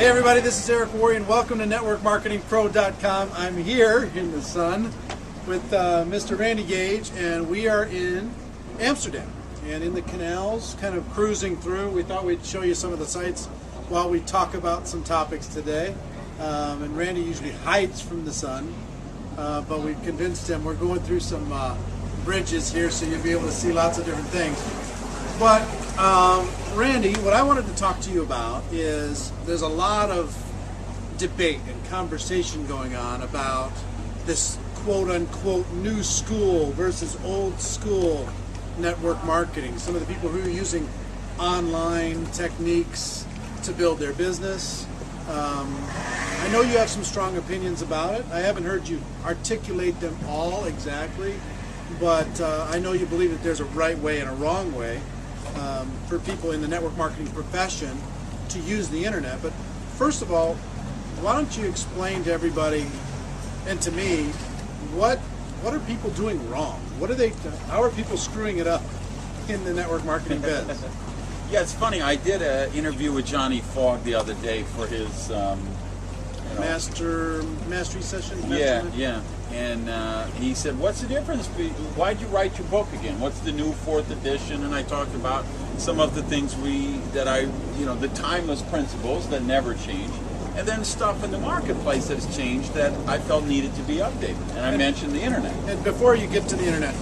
Hey everybody, this is Eric Worre and welcome to NetworkMarketingPro.com. I'm here in the sun with Mr. Randy Gage, and we are in Amsterdam and in the canals, kind of cruising through. We thought we'd show you some of the sights while we talk about some topics today. And Randy usually hides from the sun, but we've convinced him. We're going through some bridges here, so you'll be able to see lots of different things. But Randy, what I wanted to talk to you about is there's a lot of debate and conversation going on about this quote-unquote new school versus old school network marketing. Some of the people who are using online techniques to build their business. I know you have some strong opinions about it. I haven't heard you articulate them all exactly, but I know you believe that there's a right way and a wrong way for people in the network marketing profession to use the internet. But first of all, why don't you explain to everybody and to me what are people doing wrong? How are people screwing it up in the network marketing biz? Yeah, it's funny. I did an interview with Johnny Fogg the other day for his mastery session. Yeah. And he said, "What's the difference? Why'd you write your book again? What's the new 4th edition?" And I talked about some of the things the timeless principles that never change, and then stuff in the marketplace that has changed that I felt needed to be updated. And I mentioned the internet. And before you get to the internet,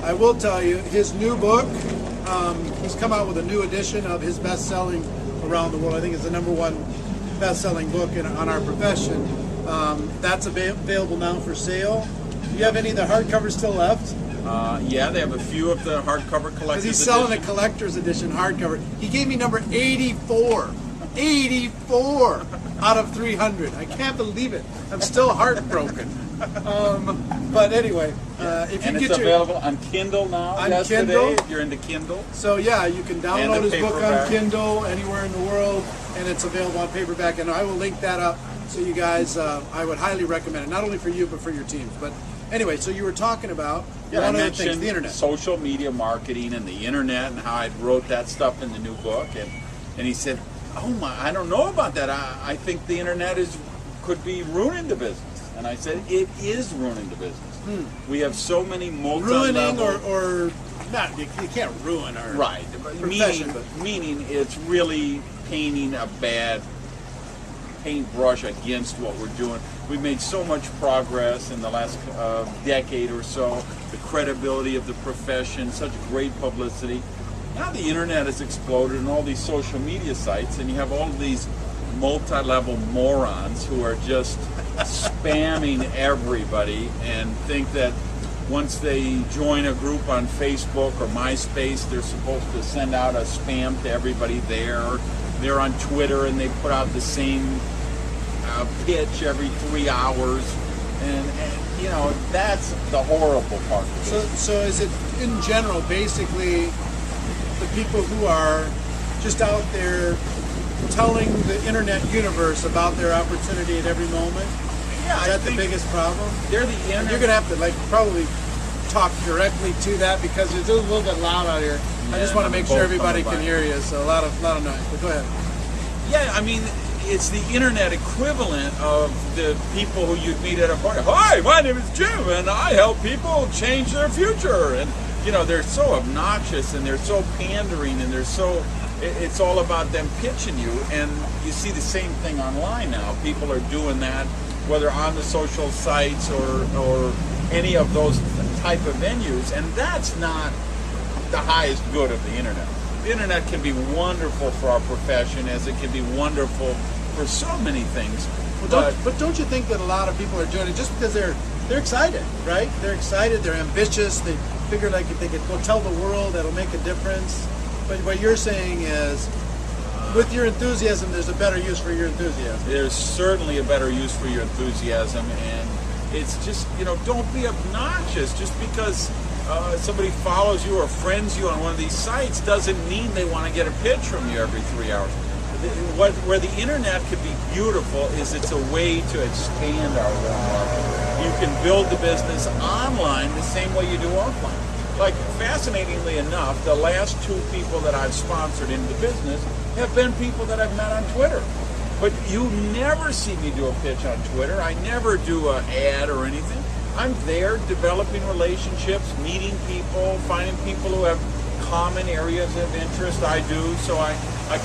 I will tell you his new book. He's come out with a new edition of his best-selling around the world. I think it's the #1 best-selling book on our profession. That's available now for sale. Do you have any of the hardcovers still left? Yeah, they have a few of the hardcover collector's Because he's selling a collector's edition hardcover. He gave me number 84. 84 out of 300. I can't believe it. I'm still heartbroken. But anyway, if and you it's get available on Kindle now. On Kindle, if you're into Kindle. So yeah, you can download his book on paperback. Kindle anywhere in the world, and it's available on paperback. And I will link that up so you guys. I would highly recommend it, not only for you but for your teams. But anyway, so you were talking about one of the things, the internet, social media marketing, and the internet, and how I wrote that stuff in the new book. And he said, "Oh my, I don't know about that. I think the internet could be ruining the business." And I said, "It is ruining the business. We have so many multi-level..." Ruining or not, you can't ruin our profession. Meaning it's really painting a bad paintbrush against what we're doing. We've made so much progress in the last decade or so. The credibility of the profession, such great publicity. Now the internet has exploded and all these social media sites, and you have all of these multi-level morons who are just spamming everybody and think that once they join a group on Facebook or MySpace, they're supposed to send out a spam to everybody there. They're on Twitter and they put out the same pitch every 3 hours, and that's the horrible part of it. So is it in general basically the people who are just out there telling the internet universe about their opportunity at every moment? Yeah, is that the biggest problem? They're the internet. You're gonna have to probably talk directly to that because it's a little bit loud out here. I just want to make sure everybody can hear you. So a lot of noise. But go ahead. Yeah, I mean, it's the internet equivalent of the people who you'd meet at a party. "Hi, my name is Jim, and I help people change their future." And they're so obnoxious and they're so pandering and it's all about them pitching you. And you see the same thing online now. People are doing that, whether on the social sites or any of those type of venues, and that's not the highest good of the internet. The internet can be wonderful for our profession, as it can be wonderful for so many things. But don't you think that a lot of people are doing it just because they're excited, right? They're excited, they're ambitious, they figure like if they could go tell the world, that'll make a difference. But what you're saying is, with your enthusiasm, there's a better use for your enthusiasm. There's certainly a better use for your enthusiasm, and it's just, don't be obnoxious. Just because somebody follows you or friends you on one of these sites doesn't mean they want to get a pitch from you every 3 hours. Where the internet could be beautiful is it's a way to expand our market. You can build the business online the same way you do offline. Like, fascinatingly enough, the last 2 people that I've sponsored into business have been people that I've met on Twitter. But you never see me do a pitch on Twitter. I never do an ad or anything. I'm there developing relationships, meeting people, finding people who have common areas of interest. I do. So I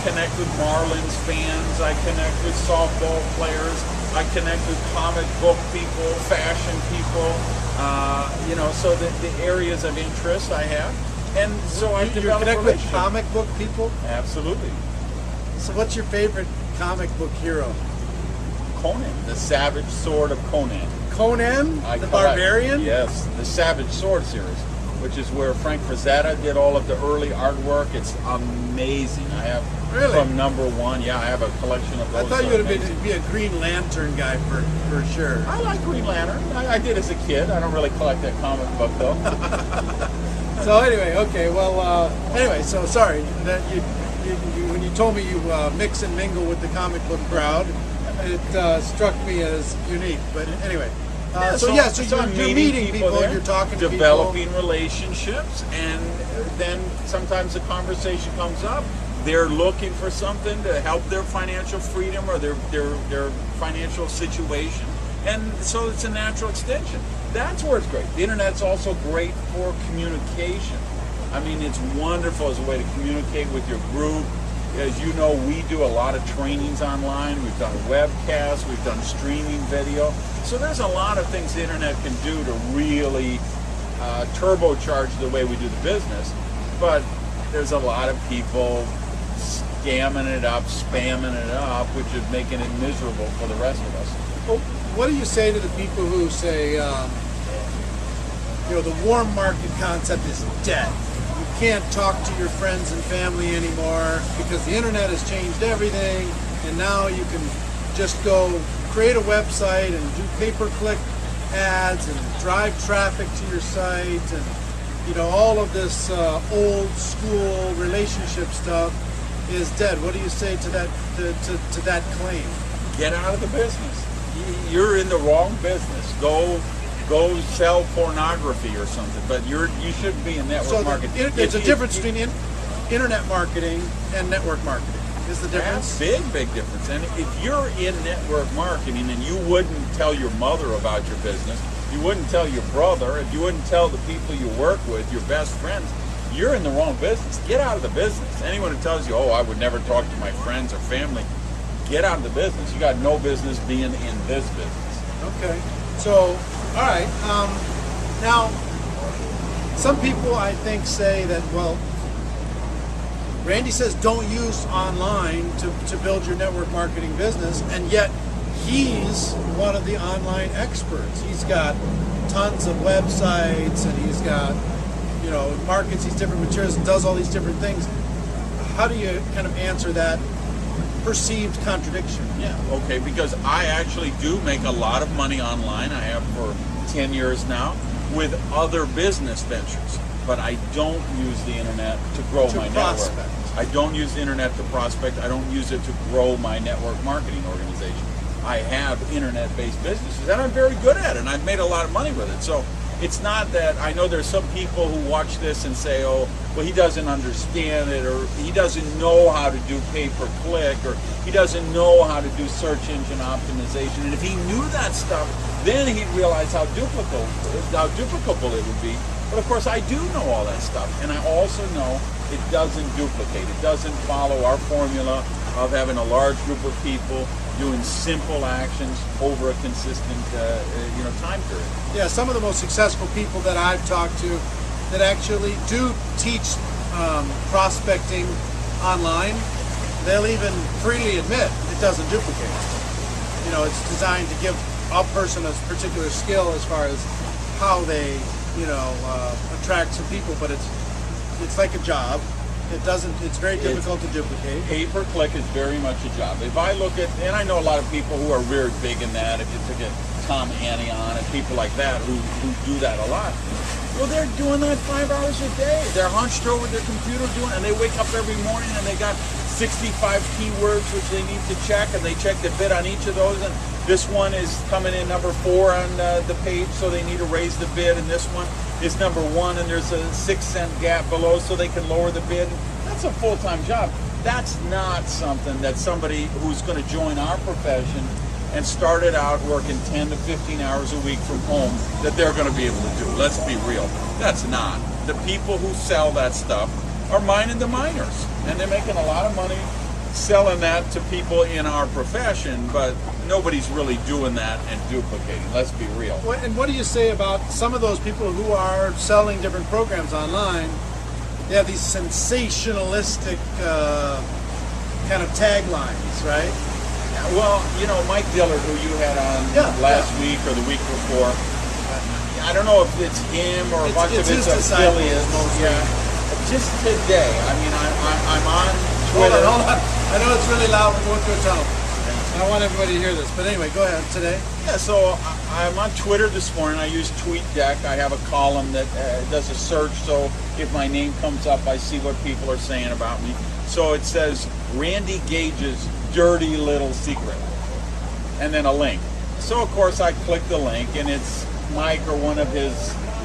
connect with Marlins fans. I connect with softball players. I connect with comic book people, fashion people. So the areas of interest I have. And so I You develop connect with relationships. comic book people? Absolutely. So what's your favorite comic book hero? Conan, the Savage Sword of Conan. Conan, I the collect- barbarian? Yes, the Savage Sword series, which is where Frank Frazetta did all of the early artwork. It's amazing. I have Really? from #1. Yeah, I have a collection of I those. thought you would have amazing. be a Green Lantern guy for sure. I like Green Lantern. I did as a kid. I don't really collect that comic book though. So anyway, okay, well, anyway, so sorry that you when you told me you mix and mingle with the comic book crowd, it struck me as unique. But anyway, so I'm you're meeting people, there, you're talking to developing people. relationships, and then sometimes the conversation comes up. They're looking for something to help their financial freedom or their financial situation, and so it's a natural extension. That's where it's great. The internet's also great for communication. I mean, it's wonderful as a way to communicate with your group. As you know, we do a lot of trainings online. We've done webcasts, we've done streaming video. So there's a lot of things the internet can do to really turbocharge the way we do the business. But there's a lot of people scamming it up, spamming it up, which is making it miserable for the rest of us. Well, what do you say to the people who say, the warm market concept is dead? You can't talk to your friends and family anymore because the internet has changed everything, and now you can just go create a website and do pay-per-click ads and drive traffic to your site, and all of this old school relationship stuff is dead. What do you say to that to that claim? Get out of the business. You're in the wrong business. Go sell pornography or something. But you shouldn't be in network marketing. There's a difference between internet marketing and network marketing. Is the difference? Big difference. And if you're in network marketing and you wouldn't tell your mother about your business, you wouldn't tell your brother, if you wouldn't tell the people you work with, your best friends, you're in the wrong business. Get out of the business. Anyone who tells you, I would never talk to my friends or family, get out of the business. You got no business being in this business. Okay. So, all right. Now, some people I think say that, Randy says don't use online to build your network marketing business, and yet he's one of the online experts. He's got tons of websites, and he's got, markets these different materials and does all these different things. How do you kind of answer that perceived contradiction? Yeah, okay, because I actually do make a lot of money online. I have for 10 years now with other business ventures, but I don't use the internet to grow my prospect. network. I don't use the internet to prospect. I don't use it to grow my network marketing organization. I have internet-based businesses, and I'm very good at it, and I've made a lot of money with it. So it's not that I know there's some people who watch this and say, he doesn't understand it, or he doesn't know how to do pay-per-click, or he doesn't know how to do search engine optimization. And if he knew that stuff, then he'd realize how duplicable it would be. But of course, I do know all that stuff, and I also know it doesn't duplicate. It doesn't follow our formula of having a large group of people doing simple actions over a consistent time period. Yeah, some of the most successful people that I've talked to that actually do teach prospecting online, they'll even freely admit it doesn't duplicate. It's designed to give a person a particular skill as far as how they attract some people, but it's like a job. It's very difficult to duplicate. Pay-per-click is very much a job. If I look at, and I know a lot of people who are very big in that, if you took a Tom Annion and people like that who do that a lot, they're doing that 5 hours a day. They're hunched over their computer and they wake up every morning and they got 65 keywords which they need to check, and they check the bid on each of those, and this one is coming in number 4 on the page, so they need to raise the bid, and this one is number 1, and there's a 6-cent gap below, so they can lower the bid. That's that's a full-time job. That's not something that somebody who's going to join our profession and started out working 10 to 15 hours a week from home, that they're going to be able to do. Let's be real. That's not. The people who sell that stuff are mining the miners, and they're making a lot of money selling that to people in our profession, but nobody's really doing that and duplicating. Let's be real. And what do you say about some of those people who are selling different programs online? They have these sensationalistic kind of taglines, right? Well, you know, Mike Dillard, who you had on last week or the week before, I don't know if it's him or a bunch of his affiliates. Yeah. Just today, I mean, I'm on Twitter. Hold on. I know it's really loud. We're going through a tunnel. I don't want everybody to hear this. But anyway, go ahead. Today? Yeah, so I'm on Twitter this morning. I use TweetDeck. I have a column that does a search, so if my name comes up, I see what people are saying about me. So it says, Randy Gage's dirty little secret, and then a link. So of course I click the link, and it's Mike or one of his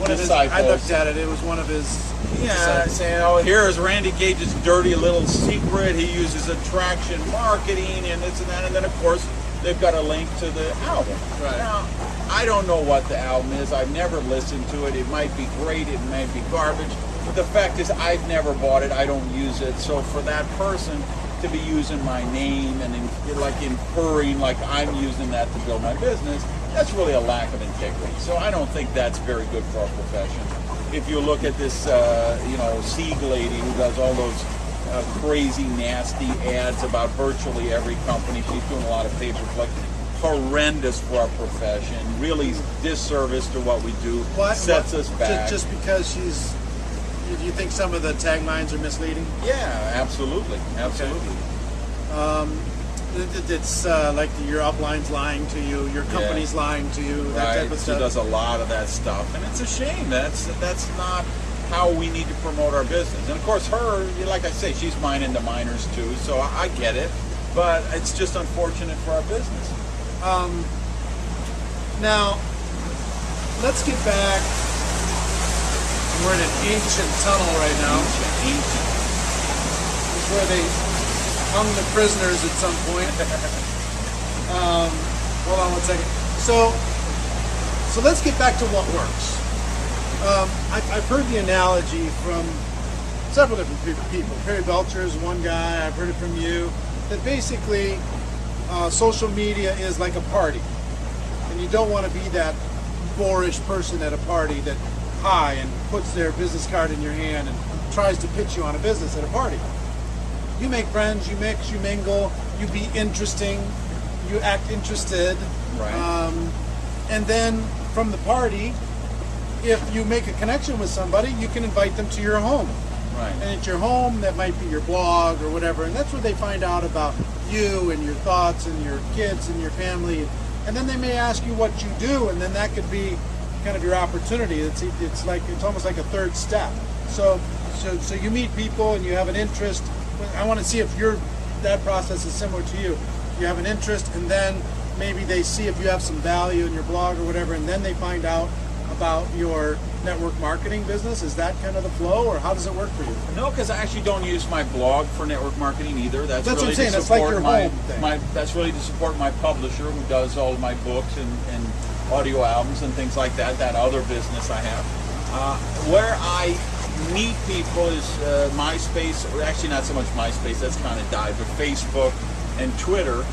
disciples. I looked at it. It was one of his. Yeah, saying, "Oh, here is Randy Gage's dirty little secret. He uses attraction marketing and this and that." And then of course they've got a link to the album. Right. Now, I don't know what the album is. I've never listened to it. It might be great. It might be garbage. But the fact is, I've never bought it. I don't use it. So for that person to be using my name and inferring like I'm using that to build my business, that's really a lack of integrity. So I don't think that's very good for our profession. If you look at this, Sieg lady who does all those crazy, nasty ads about virtually every company, she's doing a lot of pay-per-click. Horrendous for our profession. Really disservice to what we do. Sets us back. Just because she's. Do you think some of the taglines are misleading? Yeah, absolutely. Absolutely. Okay. It's like your upline's lying to you, your company's lying to you, that type of stuff. She does a lot of that stuff, and it's a shame. That's not how we need to promote our business. And of course, her, like I say, she's mining the miners too, so I get it. But it's just unfortunate for our business. Now, let's get back. We're in an ancient tunnel right now. Ancient. It's where they hung the prisoners at some point. Hold on one second. So let's get back to what works. I've heard the analogy from several different people. Perry Belcher is one guy. I've heard it from you. That basically social media is like a party. And you don't want to be that boorish person at a party that and puts their business card in your hand and tries to pitch you on a business at a party. You make friends, you mix, you mingle, you be interesting, you act interested. Right. And then from the party, if you make a connection with somebody, you can invite them to your home. Right. And at your home, that might be your blog or whatever, and that's where they find out about you and your thoughts and your kids and your family. And then they may ask you what you do, and then that could be kind of your opportunity. It's almost like a third step. So you meet people and you have an interest. I want to see if that process is similar to you. You have an interest, and then maybe they see if you have some value in your blog or whatever, and then they find out about your network marketing business. Is that kind of the flow, or how does it work for you? No, because I actually don't use my blog for network marketing either. That's really what I'm saying. That's like your home thing. That's really to support my publisher, who does all of my books and audio albums and things like that. That other business I have. Where I meet people is MySpace, or actually not so much MySpace. That's kind of died, but Facebook and Twitter.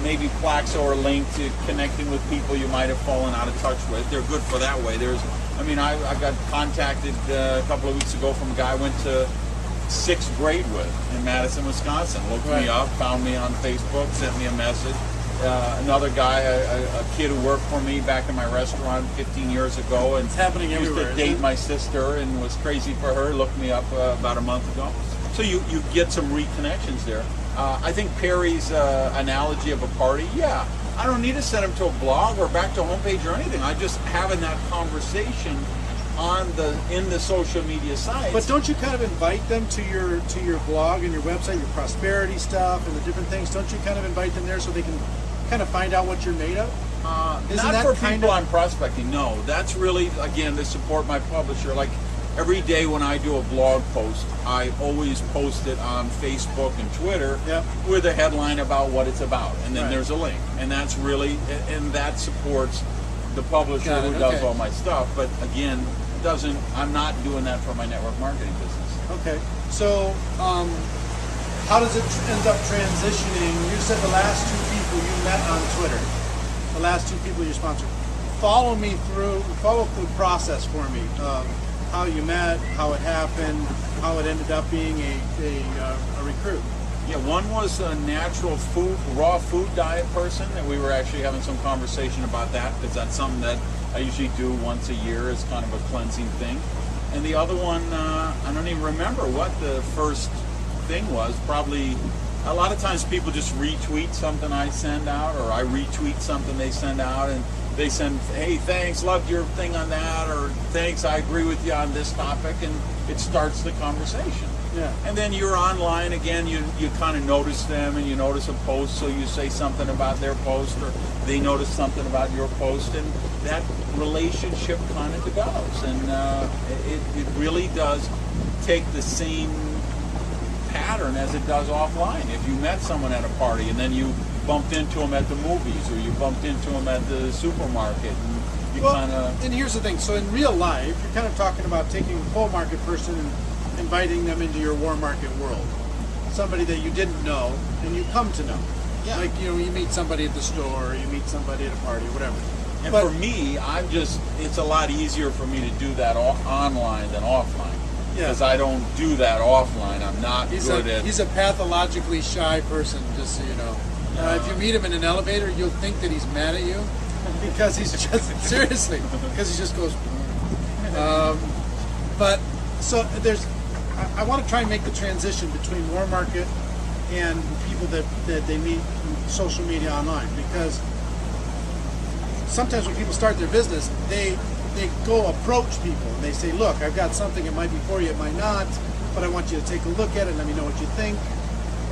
Maybe Plaxo or Link to connecting with people you might have fallen out of touch with. They're good for that way. I got contacted a couple of weeks ago from a guy I went to 6th grade with in Madison, Wisconsin. Looked me up, found me on Facebook, sent me a message. Another guy, a kid who worked for me back in my restaurant 15 years ago, and it's happening everywhere. Used to date my sister and was crazy for her. Looked me up about a month ago. So you get some reconnections there. I think Perry's analogy of a party, I don't need to send him to a blog or back to a homepage or anything. I just having that conversation in the social media sites. But don't you kind of invite them to your blog and your website, your prosperity stuff and the different things? Don't you kind of invite them there so they can kind of find out what you're made of? Not for people I'm prospecting. No, that's really, again, to support my publisher. Like every day when I do a blog post, I always post it on Facebook and Twitter with a headline about what it's about, and then there's a link, and that's really, and that supports the publisher who does all my stuff. But again, I'm not doing that for my network marketing business. Okay, so how does it end up transitioning? You said the last two people you met on Twitter, the last two people you sponsored. Follow the process for me. How you met, how it happened, how it ended up being a recruit. Yeah, one was a natural raw food diet person, and we were actually having some conversation about that, because that's something that I usually do once a year as kind of a cleansing thing. And the other one, I don't even remember what the first thing was. Probably a lot of times people just retweet something I send out, or I retweet something they send out, and they send, hey, thanks, loved your thing on that, or thanks, I agree with you on this topic, and it starts the conversation. Yeah. And then you're online again, you kind of notice them, and you notice a post, so you say something about their post, or they notice something about your post, and that relationship kind of develops. And it really does take the same pattern as it does offline. If you met someone at a party and then you bumped into them at the movies, or you bumped into them at the supermarket, and you kind of... And here's the thing, so in real life, you're kind of talking about taking a full market person and inviting them into your warm market world. Somebody that you didn't know and you come to know. Yeah. Like, you meet somebody at the store, or you meet somebody at a party, whatever. And for me, it's a lot easier for me to do that online than offline. Because I don't do that offline. I'm not good at... He's a pathologically shy person, just so you know. If you meet him in an elevator, you'll think that he's mad at you, because he's just, seriously, because he just goes... but, so I want to try and make the transition between warm market and people that they meet in social media online, because sometimes when people start their business, they go approach people and they say, look, I've got something, it might be for you, it might not, but I want you to take a look at it and let me know what you think.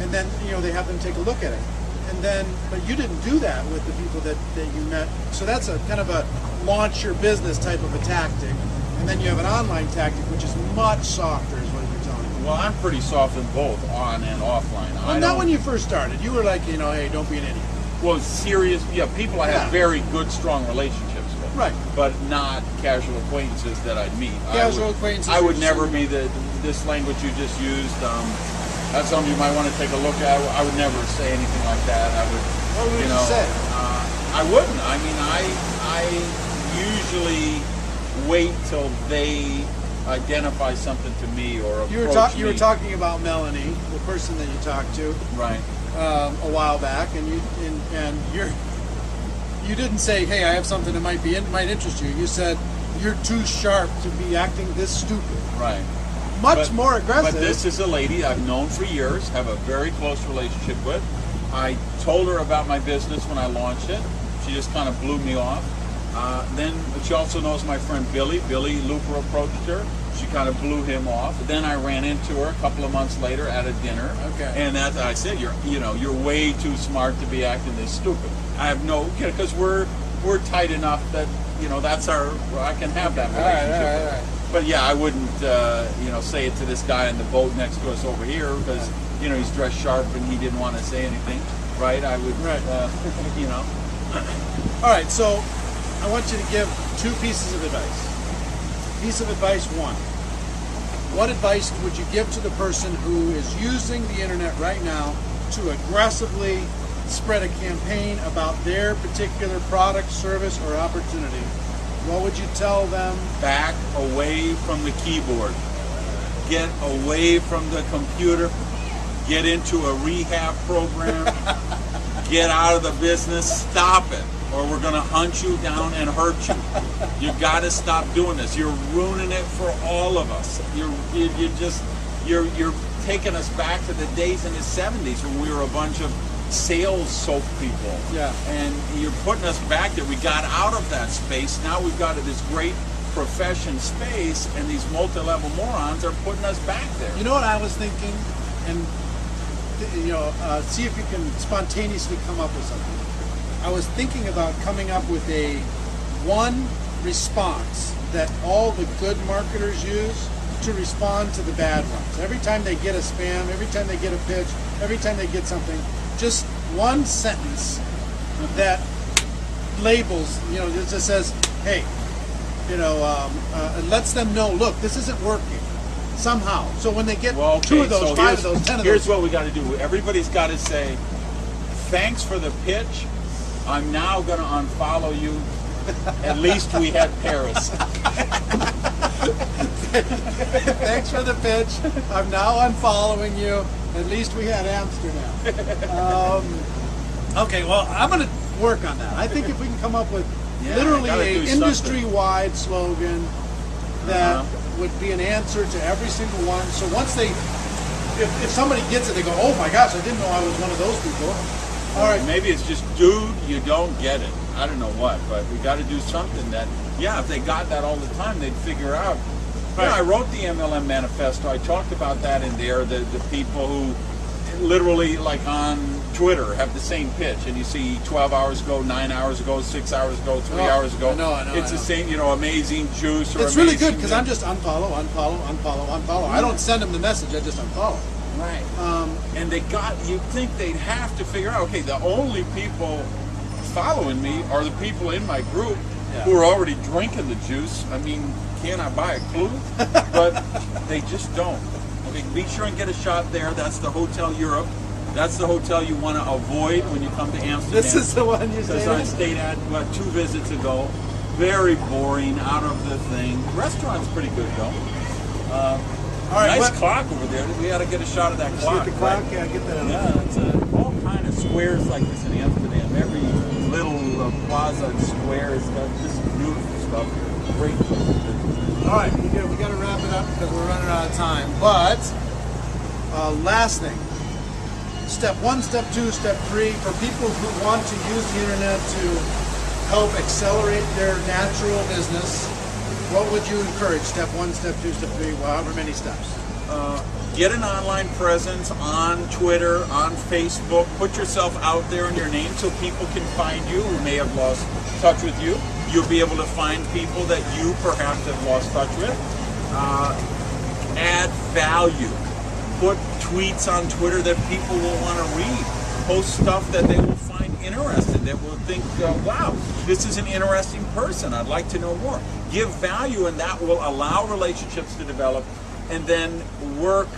And then, they have them take a look at it. And then, but you didn't do that with the people that you met. So that's a kind of a launch your business type of a tactic. And then you have an online tactic, which is much softer, is what you're telling me. Well, I'm pretty soft in both on and offline. Well, not when you first started. You were like, hey, don't be an idiot. Well, people I have very good, strong relationships with. Right. But not casual acquaintances that I'd meet. Casual acquaintances. I would never be this language you just used. That's something you might want to take a look at. I would never say anything like that. What would you say? I wouldn't. I mean, I usually wait till they identify something to me or approach me. You were talking about Melanie, the person that you talked to, right? A while back, and you didn't say, hey, I have something that might interest you. You said you're too sharp to be acting this stupid. Right. Much more aggressive. But this is a lady I've known for years, have a very close relationship with. I told her about my business when I launched it. She just kind of blew me off. Then she also knows my friend Billy. Billy Looper approached her. She kind of blew him off. Then I ran into her a couple of months later at a dinner. Okay. And I said, you're way too smart to be acting this stupid. I have because we're tight enough that that's I can have that relationship. All right. But yeah, I wouldn't say it to this guy on the boat next to us over here, because he's dressed sharp and he didn't want to say anything, right? I would, All right, so I want you to give two pieces of advice. Piece of advice one. What advice would you give to the person who is using the internet right now to aggressively spread a campaign about their particular product, service, or opportunity? What would you tell them? Back away from the keyboard. Get away from the computer. Get into a rehab program. Get out of the business. Stop it, or we're going to hunt you down and hurt you. You got to stop doing this. You're ruining it for all of us. You're taking us back to the days in the 70s when we were a bunch of sales soap people. Yeah. And you're putting us back there. We got out of that space. Now we've got this great profession space, and these multi-level morons are putting us back there. You know what I was thinking? And see if you can spontaneously come up with something. I was thinking about coming up with one response that all the good marketers use to respond to the bad ones. Every time they get a spam, every time they get a pitch, every time they get something, just one sentence that labels, you know, it just says, hey, you know, it lets them know, look, this isn't working somehow. So when they get two of those, five of those, 10 of those. Here's what we got to do. Everybody's got to say, thanks for the pitch. I'm now going to unfollow you. At least we had Paris. Thanks for the pitch. I'm now unfollowing you. At least we had Amsterdam. Okay, well, I'm going to work on that. I think if we can come up with literally an industry-wide slogan that would be an answer to every single one. So once they, if somebody gets it, they go, oh my gosh, I didn't know I was one of those people. All right. Maybe it's just, dude, you don't get it. I don't know what, but we got to do something that, if they got that all the time, they'd figure out. Right. You know, I wrote the MLM manifesto. I talked about that in there. The people who literally, like on Twitter, have the same pitch, and you see 12 hours ago, 9 hours ago, 6 hours ago, 3 hours ago. I know. It's the same, you know, amazing juice. Or it's really good because I'm just unfollow. I don't send them the message. I just unfollow. Right. And you'd think they'd have to figure out, okay, the only people following me are the people in my group who are already drinking the juice. I mean, can I buy a clue? But they just don't. Okay, be sure and get a shot there. That's the Hotel Europe. That's the hotel you want to avoid when you come to Amsterdam. This is the one you stayed at? I stayed at 2 visits ago. Very boring, out of the thing. Restaurant's pretty good though. All right, nice clock over there. We got to get a shot of that clock. See the clock? Right? Yeah, get that out. Yeah, it's all kind of squares like this in Amsterdam. Every little plaza and square has got this beautiful stuff. Great. All right, we got to wrap it up because we're running out of time. But last thing, step 1, step 2, step 3, for people who want to use the internet to help accelerate their natural business. What would you encourage? Step 1, step 2, step 3, however many steps. Get an online presence on Twitter, on Facebook. Put yourself out there in your name so people can find you who may have lost touch with you. You'll be able to find people that you perhaps have lost touch with. Add value. Put tweets on Twitter that people will want to read. Post stuff that they will find interesting, that will think, wow, this is an interesting person. I'd like to know more. Give value, and that will allow relationships to develop, and then work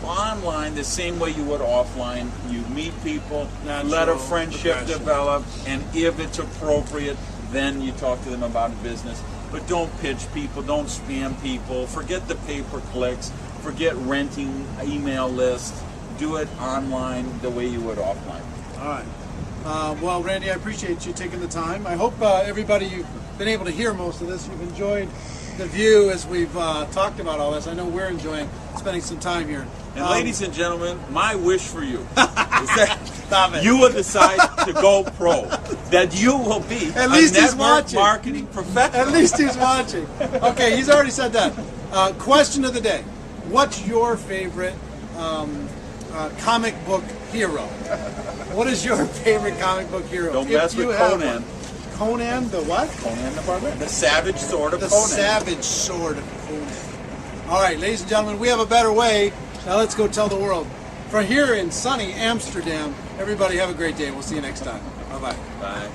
online the same way you would offline. You meet people, let a friendship develop, and if it's appropriate, then you talk to them about a business. But don't pitch people, don't spam people, forget the pay-per-clicks, forget renting email lists. Do it online the way you would offline. All right. Well, Randy, I appreciate you taking the time. I hope everybody, you've been able to hear most of this. You've enjoyed the view as we've talked about all this. I know we're enjoying spending some time here. And ladies and gentlemen, my wish for you is that you will decide to go pro. That you will be At least a he's network watching. marketing professional. At least he's watching. Okay, he's already said that. Question of the day. What's your favorite comic book hero? What is your favorite comic book hero? Don't mess with Conan. Conan the what? Conan the Barbarian. The savage sword of the Conan. The savage sword of Conan. All right, ladies and gentlemen, we have a better way. Now let's go tell the world. From here in sunny Amsterdam, everybody have a great day. We'll see you next time. Bye-bye. Bye.